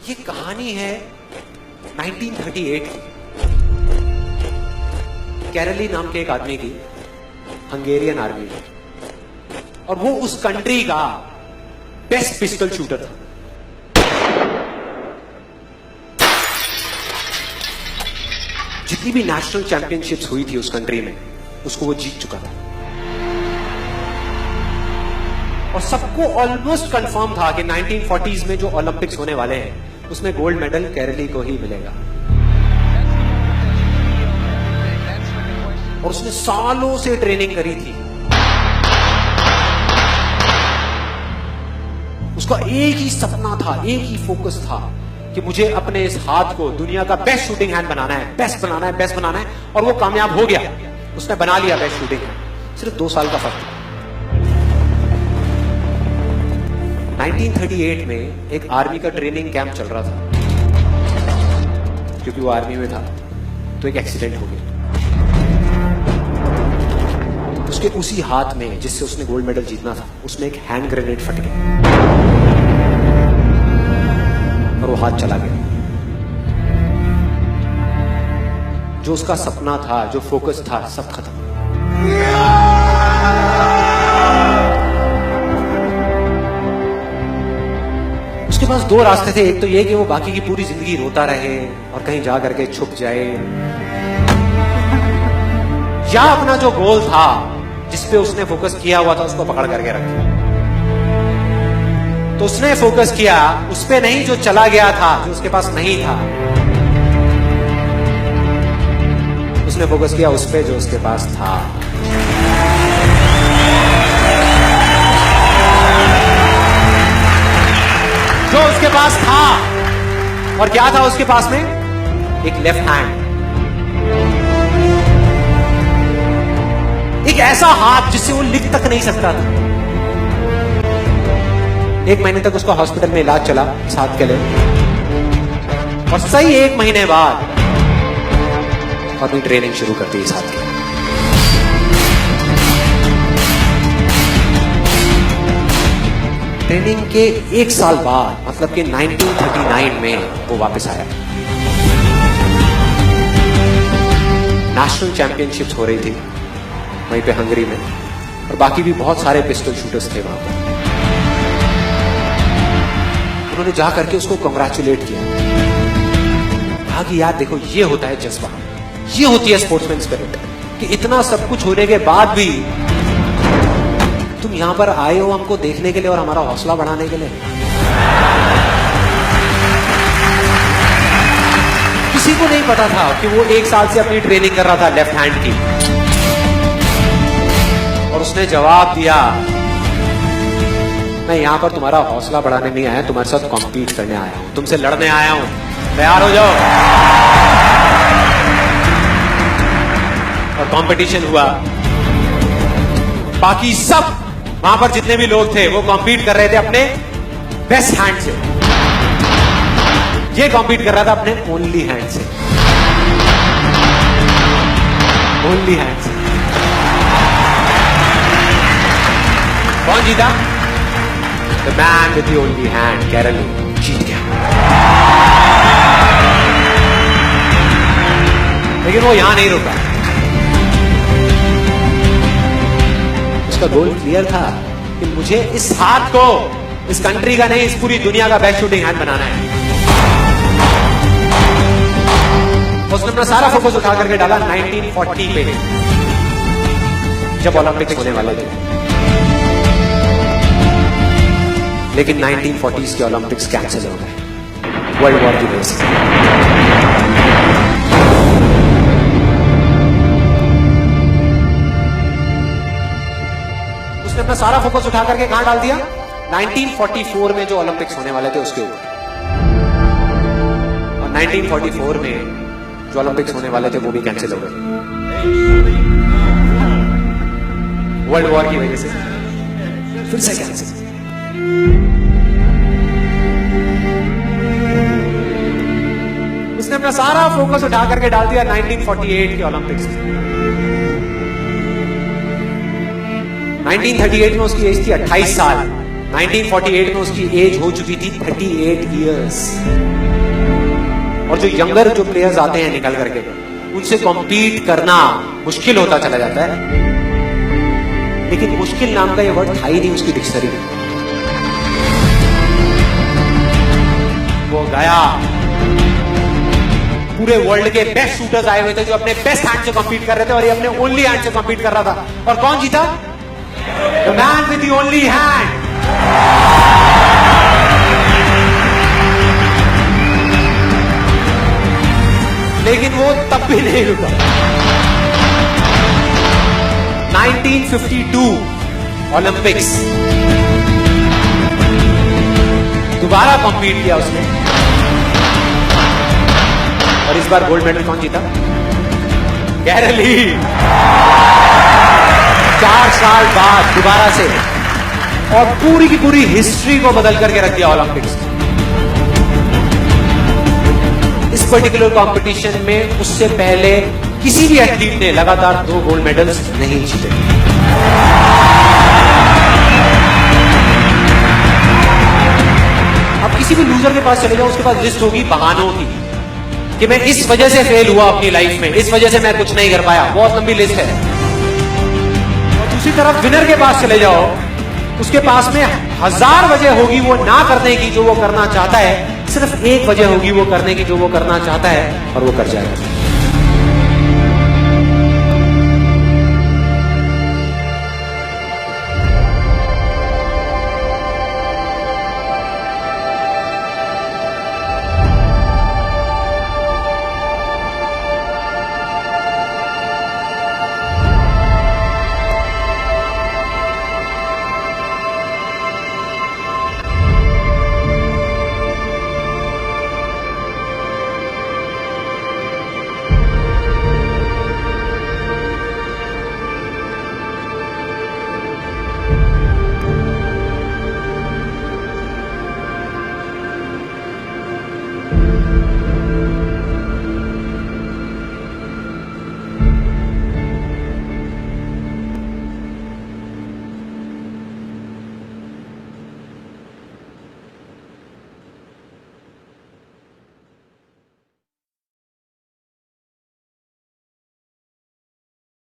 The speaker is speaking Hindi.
ये कहानी है 1938 की। कैरली नाम के एक आदमी की, हंगेरियन आर्मी में, और वो उस कंट्री का बेस्ट पिस्टल शूटर था। जितनी भी नेशनल चैंपियनशिप्स हुई थी उस कंट्री में, उसको वो जीत चुका था। और सबको ऑलमोस्ट कंफर्म था कि 1940s में जो ओलंपिक्स होने वाले हैं उसमें गोल्ड मेडल कैरली को ही मिलेगा। और उसने सालों से ट्रेनिंग करी थी। उसका एक ही सपना था, एक ही फोकस था कि मुझे अपने इस हाथ को दुनिया का बेस्ट शूटिंग हैंड बनाना है, बेस्ट बनाना है, बेस्ट बनाना है। और वो कामयाब हो गया, उसने बना लिया बेस्ट शूटिंग हैंड। सिर्फ 2 साल का फर्क था। 1938 में एक आर्मी का ट्रेनिंग कैंप चल रहा था। क्योंकि वो आर्मी में था तो एक एक्सीडेंट हो गया। उसके उसी हाथ में जिससे उसने गोल्ड मेडल जीतना था, उसमें एक हैंड ग्रेनेड फट गया और वो हाथ चला गया। जो उसका सपना था, जो फोकस था, सब खत्म। उसके पास 2 रास्ते थे। एक तो ये कि वो बाकी की पूरी जिंदगी रोता रहे और कहीं जा करके छुप जाए, या अपना जो गोल था जिस पे उसने फोकस किया हुआ था उसको पकड़ करके रखे। तो उसने फोकस किया उस पे नहीं जो चला गया था, जो उसके पास नहीं था। उसने फोकस किया उस पे जो उसके पास था। जो उसके पास था, और क्या था उसके पास में? एक लेफ्ट हैंड, एक ऐसा हाथ जिससे वो लिख तक नहीं सकता था। 1 महीने तक उसका हॉस्पिटल में इलाज चला इस हाथ के लिए, और सही 1 महीने बाद अपनी ट्रेनिंग शुरू कर दी इस हाथ की। ट्रेनिंग के 1 साल बाद, मतलब कि 1939 में वो वापस आया। नेशनल चैंपियनशिप्स हो रही थी वहीं पे हंगरी में, और बाकी भी बहुत सारे पिस्टल शूटर्स थे वहां पर। उन्होंने जा करके उसको कांग्रेचुलेट किया, कहा कि यार देखो, ये होता है जज्बा, ये होती है स्पोर्ट्समैन स्पिरिट, कि इतना सब कुछ होने के बाद भी तुम यहां पर आए हो हमको देखने के लिए और हमारा हौसला बढ़ाने के लिए। किसी को नहीं पता था कि वो 1 साल से अपनी ट्रेनिंग कर रहा था लेफ्ट हैंड की। और उसने जवाब दिया, मैं यहां पर तुम्हारा हौसला बढ़ाने नहीं आया, तुम्हारे साथ कॉम्पीट करने आया हूं, तुमसे लड़ने आया हूं, तैयार हो जाओ। और कंपटीशन हुआ। बाकी सब वहां पर जितने भी लोग थे वो कॉम्पीट कर रहे थे अपने बेस्ट हैंड से। ये कॉम्पीट कर रहा था अपने ओनली हैंड से, ओनली हैंड से। कौन जीता? The man with the only hand, Karoly जीत गया। लेकिन वो यहां नहीं रुका। उसका गोल क्लियर था कि मुझे इस हाथ को, इस कंट्री का नहीं, इस पूरी दुनिया का बेस्ट शूटिंग हैंड बनाना है। उसने अपना सारा फोकस उठा करके डाला 1940 पे, जब ओलंपिक्स होने वाले थे। लेकिन 1940s के ओलंपिक्स कैंसिल हो गए वर्ल्ड वॉर की वजह से। उसने अपना सारा फोकस उठा करके कहां डाल दिया? 1944 में जो ओलंपिक्स होने वाले थे उसके ऊपर। और 1944 में जो ओलंपिक्स होने वाले थे वो भी कैंसिल हो गए वर्ल्ड वॉर की वजह से। फिर से कैंसिल। उसने अपना सारा फोकस उठा करके डाल दिया 1948 के ओलंपिक्स में। 1938 में उसकी एज थी 28 साल। 1948 में उसकी एज हो चुकी थी 38 इयर्स। और जो यंगर जो प्लेयर्स आते हैं निकल करके, उनसे कॉम्पीट करना मुश्किल होता चला जाता है। लेकिन मुश्किल नाम का ये वर्ड था ही नहीं उसकी डिक्शनरी में। वो गया, पूरे वर्ल्ड के बेस्ट शूटर्स आए हुए थे जो अपने बेस्ट हैंड से कॉम्पीट कर रहे थे, और ये अपने ओनली हैंड से कॉम्पीट कर रहा था। और कौन जीता? The man with the only hand. लेकिन वो तब भी नहीं रुका। 1952 ओलंपिक्स, दोबारा कॉम्पीट किया उसने, और इस बार गोल्ड मेडल कौन जीता? गैरल ली। 4 साल बाद दोबारा से, और पूरी की पूरी हिस्ट्री को बदल करके रख दिया ओलंपिक्स। इस पर्टिकुलर कंपटीशन में उससे पहले किसी भी एथलीट ने लगातार 2 गोल्ड मेडल्स नहीं जीते। अब किसी भी लूजर के पास चले जाओ, उसके पास लिस्ट होगी बहानों की कि मैं इस वजह से फेल हुआ अपनी लाइफ में, इस वजह से मैं कुछ नहीं कर पाया। बहुत लंबी लिस्ट है। और दूसरी तरफ विनर के पास चले जाओ, उसके पास में 1000 वजह होगी वो ना करने की जो वो करना चाहता है, सिर्फ एक वजह होगी वो करने की जो वो करना चाहता है, और वो कर जाएगा।